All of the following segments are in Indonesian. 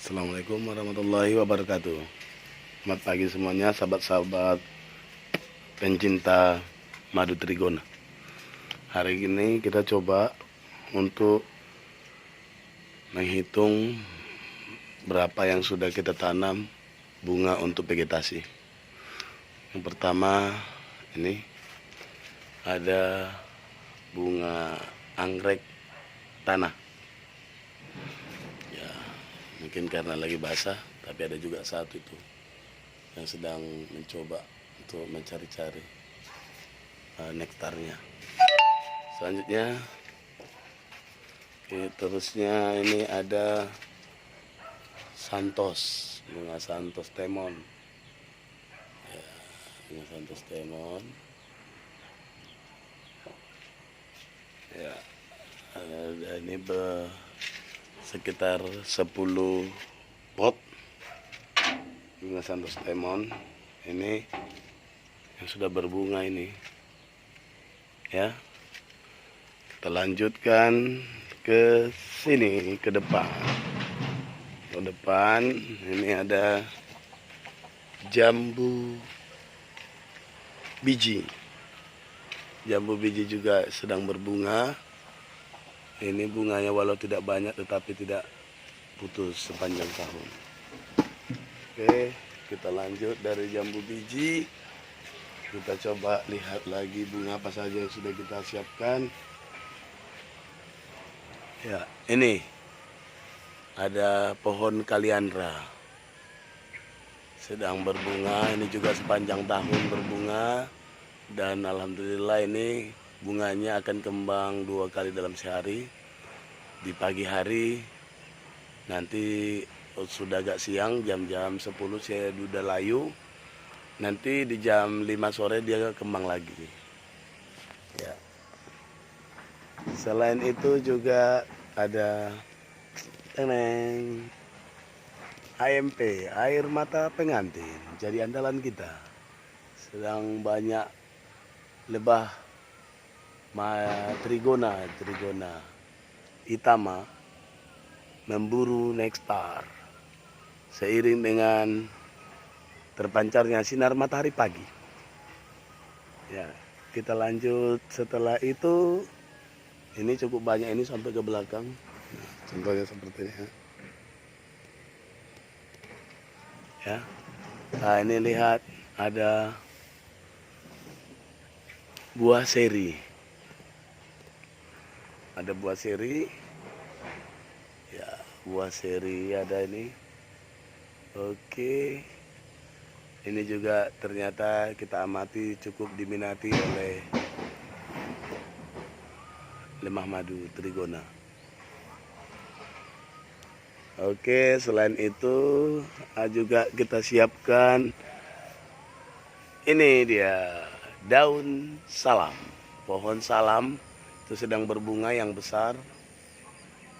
Assalamualaikum warahmatullahi wabarakatuh. Selamat pagi semuanya, sahabat-sahabat pencinta madu trigona. Hari ini kita coba untuk menghitung berapa yang sudah kita tanam bunga untuk vegetasi. Yang pertama ini ada bunga anggrek tanah. Mungkin karena lagi basah, tapi ada juga satu itu yang sedang mencoba untuk mencari-cari nektarnya. Selanjutnya, terusnya ini ada Santos, bunga Santos Temon. Ya, bunga Santos Temon. Ya, ada ini sekitar 10 pot bunga Santos Temon ini yang sudah berbunga ini ya. Kita lanjutkan ke sini, ke depan ini ada jambu biji juga sedang berbunga. Ini bunganya walau tidak banyak tetapi tidak putus sepanjang tahun. Oke, kita lanjut dari jambu biji. Kita coba lihat lagi bunga apa saja yang sudah kita siapkan. Ya, ini ada pohon kaliandra sedang berbunga. Ini juga sepanjang tahun berbunga. Dan alhamdulillah ini bunganya akan kembang 2 kali dalam sehari. Di pagi hari nanti sudah agak siang, jam-jam 10 saya udah layu. Nanti di jam 5 sore dia kembang lagi. Ya. Selain itu juga ada AMP, air mata pengantin, jadi andalan kita. Sedang banyak lebah trigona itama memburu nektar seiring dengan terpancarnya sinar matahari pagi. Ya, kita lanjut setelah itu. Ini cukup banyak, ini sampai ke belakang. Nah, contohnya seperti ini ya. Nah, ini lihat ada buah seri. Ada buah seri. Ya, buah seri ada ini. Oke. Ini juga ternyata kita amati cukup diminati oleh lemah madu trigona. Oke, selain itu juga kita siapkan ini dia daun salam. Pohon salam itu sedang berbunga yang besar.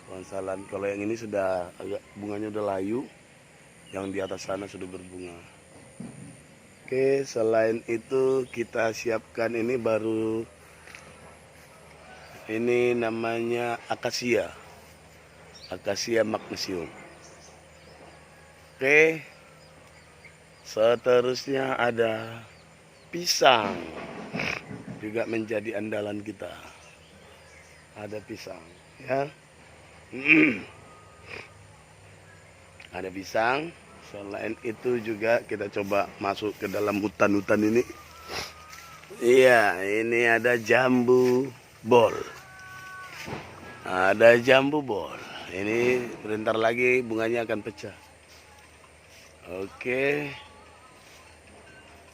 Pohon salam, kalau yang ini sudah agak bunganya udah layu, yang di atas sana sudah berbunga. Oke, selain itu kita siapkan ini baru, ini namanya akasia magnesium. Oke, seterusnya ada pisang, juga menjadi andalan kita. Ada pisang ya. Ada pisang. Selain itu juga kita coba masuk ke dalam hutan-hutan ini. Iya, ini ada jambu bol. Ada jambu bol. Ini bentar lagi bunganya akan pecah. Oke.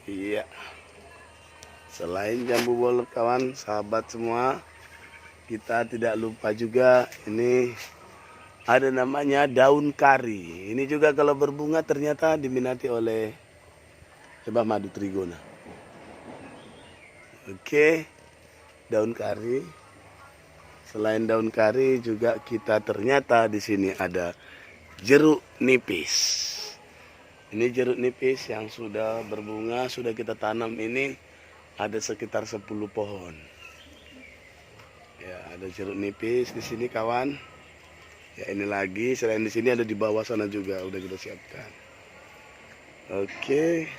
Iya. Selain jambu bol, kawan, sahabat semua, kita tidak lupa juga ini ada namanya daun kari. Ini juga kalau berbunga ternyata diminati oleh lebah madu trigona. Oke, daun kari. Selain daun kari juga kita ternyata di sini ada jeruk nipis. Ini jeruk nipis yang sudah berbunga, sudah kita tanam ini ada sekitar 10 pohon. Ya, ada jeruk nipis di sini, kawan. Ya ini lagi, selain di sini ada di bawah sana juga udah kita siapkan. Oke,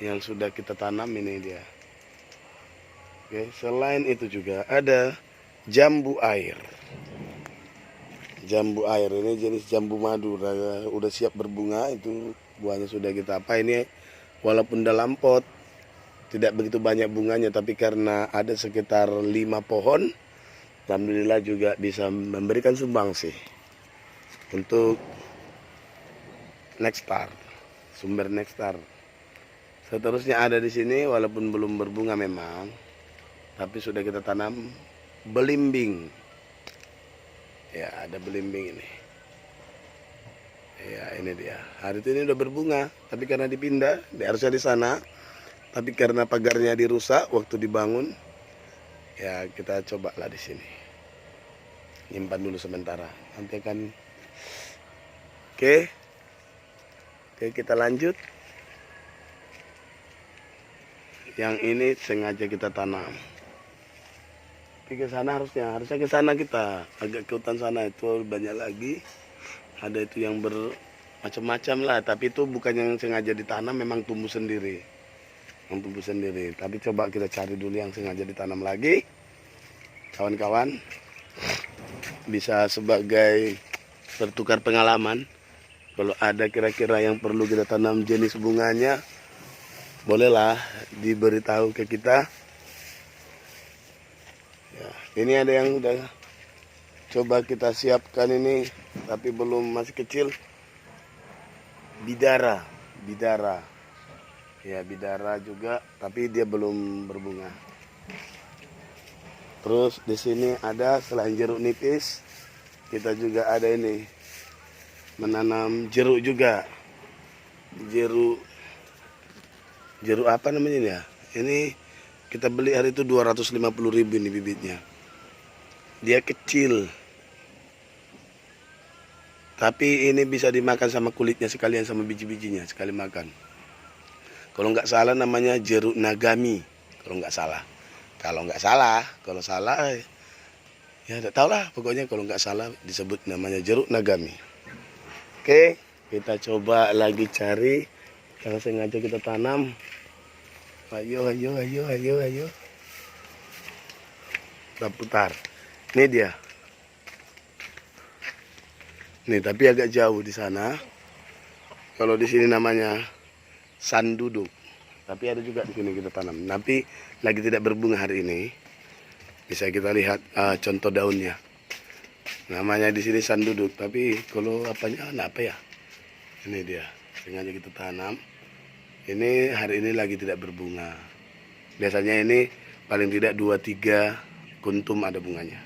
yang sudah kita tanam ini dia. Oke, selain itu juga ada jambu air. Jambu air ini jenis jambu madu, udah siap berbunga, itu buahnya sudah kita apa ini, walaupun dalam pot tidak begitu banyak bunganya, tapi karena ada sekitar 5 pohon, alhamdulillah juga bisa memberikan sumbangsi untuk nektar, sumber nektar. Seterusnya ada di sini, walaupun belum berbunga memang, tapi sudah kita tanam belimbing. Ya, ada belimbing ini. Ya, ini dia. Hari ini udah berbunga, tapi karena dipindah, harusnya di sana. Tapi karena pagarnya dirusak waktu dibangun, ya kita cobalah di sini. Nyimpan dulu sementara. Nanti akan. Oke, kita lanjut. Yang ini sengaja kita tanam. Tapi ke sana harusnya ke sana kita, agak ke hutan sana itu banyak lagi. Ada itu yang bermacam-macam lah, tapi itu bukan yang sengaja ditanam, memang tumbuh sendiri. Tapi coba kita cari dulu yang sengaja ditanam lagi, kawan-kawan, bisa sebagai bertukar pengalaman. Kalau ada kira-kira yang perlu kita tanam jenis bunganya, bolehlah diberitahu ke kita ya. Ini ada yang udah coba kita siapkan ini, tapi belum, masih kecil. Bidara ya, bidara juga, tapi dia belum berbunga. Terus di sini ada, selain jeruk nipis, kita juga ada ini, menanam jeruk juga. Jeruk apa namanya ini ya? Ini kita beli hari itu 250.000 ini bibitnya. Dia kecil, tapi ini bisa dimakan sama kulitnya sekalian, sama biji-bijinya sekali makan. Kalau nggak salah namanya jeruk nagami, kalau salah, kalau salah ya tidak tahu lah, pokoknya kalau nggak salah disebut namanya jeruk nagami. Oke, kita coba lagi cari yang sengaja kita tanam. Ayo. Kita putar. Ini dia. Nih, tapi agak jauh di sana. Kalau di sini namanya sanduduk. Tapi ada juga di sini kita tanam. Tapi lagi tidak berbunga hari ini. Bisa kita lihat contoh daunnya. Namanya di sini sanduduk. Tapi kalau apa ya? Ini dia. Sengaja kita tanam. Ini hari ini lagi tidak berbunga. Biasanya ini paling tidak 2-3 kuntum ada bunganya.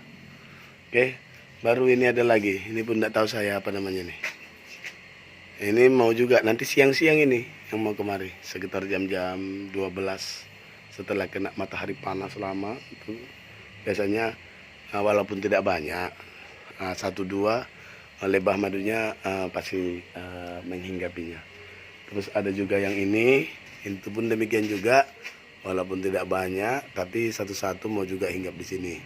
Oke, baru ini ada lagi. Ini pun tidak tahu saya apa namanya nih. Ini mau juga nanti siang-siang ini yang mau kemari, sekitar jam-jam 12 setelah kena matahari panas lama itu biasanya walaupun tidak banyak 1-2 lebah madunya pasti menghinggapinya. Terus ada juga yang ini, itu pun demikian juga, walaupun tidak banyak tapi satu-satu mau juga hinggap di sini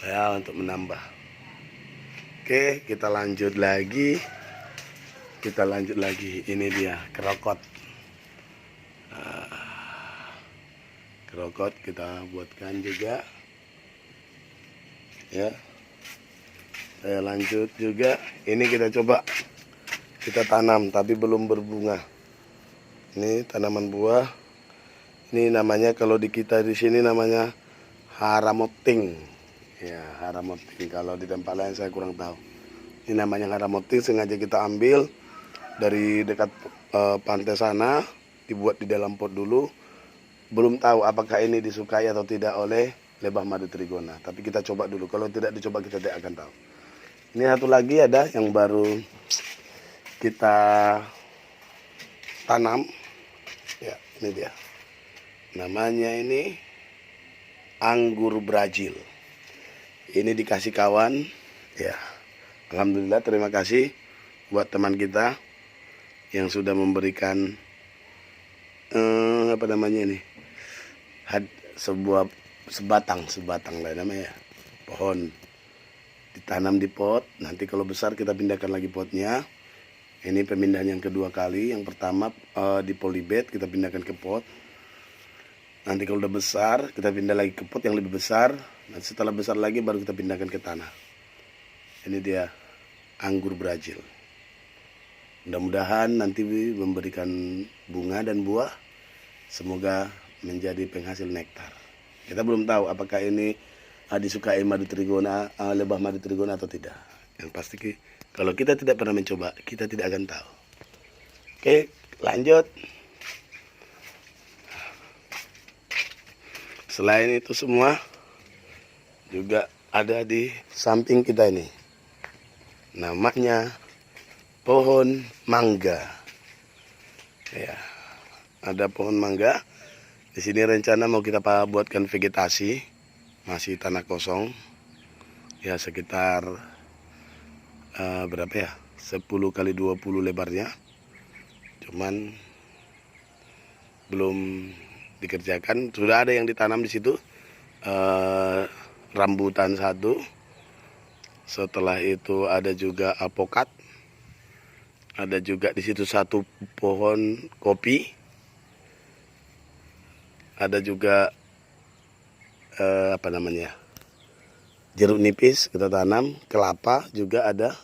ya untuk menambah. Oke, kita lanjut lagi. Ini dia kerokot. Kerokot kita buatkan juga ya. Saya lanjut juga. Ini kita coba kita tanam tapi belum berbunga. Ini tanaman buah. Ini namanya, kalau di kita di sini namanya haramoting. Ya, haramoting. Kalau di tempat lain saya kurang tahu. Ini namanya haramoting, sengaja kita ambil dari dekat pantai sana, dibuat di dalam pot dulu. Belum tahu apakah ini disukai atau tidak oleh lebah madu trigona, tapi kita coba dulu. Kalau tidak dicoba kita tidak akan tahu. Ini satu lagi ada yang baru kita tanam ya, ini dia namanya, ini anggur Brazil. Ini dikasih kawan ya, alhamdulillah, terima kasih buat teman kita yang sudah memberikan apa namanya ini, sebatang lah namanya, pohon ditanam di pot. Nanti kalau besar kita pindahkan lagi potnya. Ini pemindahan yang kedua kali. Yang pertama di polybag kita pindahkan ke pot. Nanti kalau udah besar kita pindah lagi ke pot yang lebih besar. Nanti setelah besar lagi baru kita pindahkan ke tanah. Ini dia anggur Brazil. Mudah-mudahan nanti memberikan bunga dan buah. Semoga menjadi penghasil nektar. Kita belum tahu apakah ini disukai madu trigona, lebah madu trigona atau tidak. Yang pasti kalau kita tidak pernah mencoba, kita tidak akan tahu. Oke, lanjut. Selain itu semua juga ada di samping kita ini. Namanya pohon mangga. Ya, ada pohon mangga. Di sini rencana mau kita buatkan vegetasi, masih tanah kosong. Ya sekitar berapa ya? 10 kali 20 lebarnya. Cuman belum dikerjakan. Sudah ada yang ditanam di situ. Rambutan satu. Setelah itu ada juga alpukat. Ada juga di situ satu pohon kopi. Ada juga jeruk nipis kita tanam. Kelapa juga ada.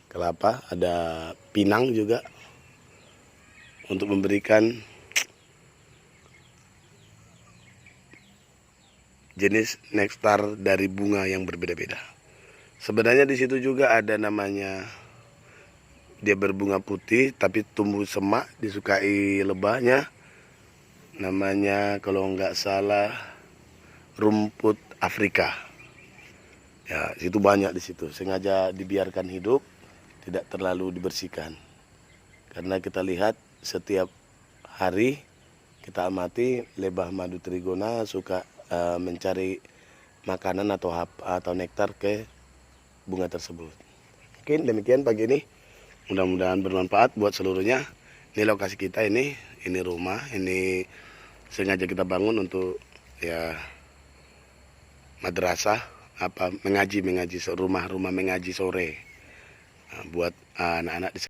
Kelapa, ada pinang juga. Untuk memberikan jenis nektar dari bunga yang berbeda-beda. Sebenarnya di situ juga ada namanya, dia berbunga putih tapi tumbuh semak, disukai lebahnya. Namanya kalau nggak salah rumput Afrika. Ya, situ banyak di situ. Sengaja dibiarkan hidup, tidak terlalu dibersihkan. Karena kita lihat setiap hari kita amati lebah madu trigona suka mencari makanan atau nektar ke bunga tersebut. Mungkin demikian pagi ini. Mudah-mudahan bermanfaat buat seluruhnya. Ini lokasi kita, ini rumah, ini sengaja kita bangun untuk ya madrasah mengaji rumah mengaji sore buat anak-anak di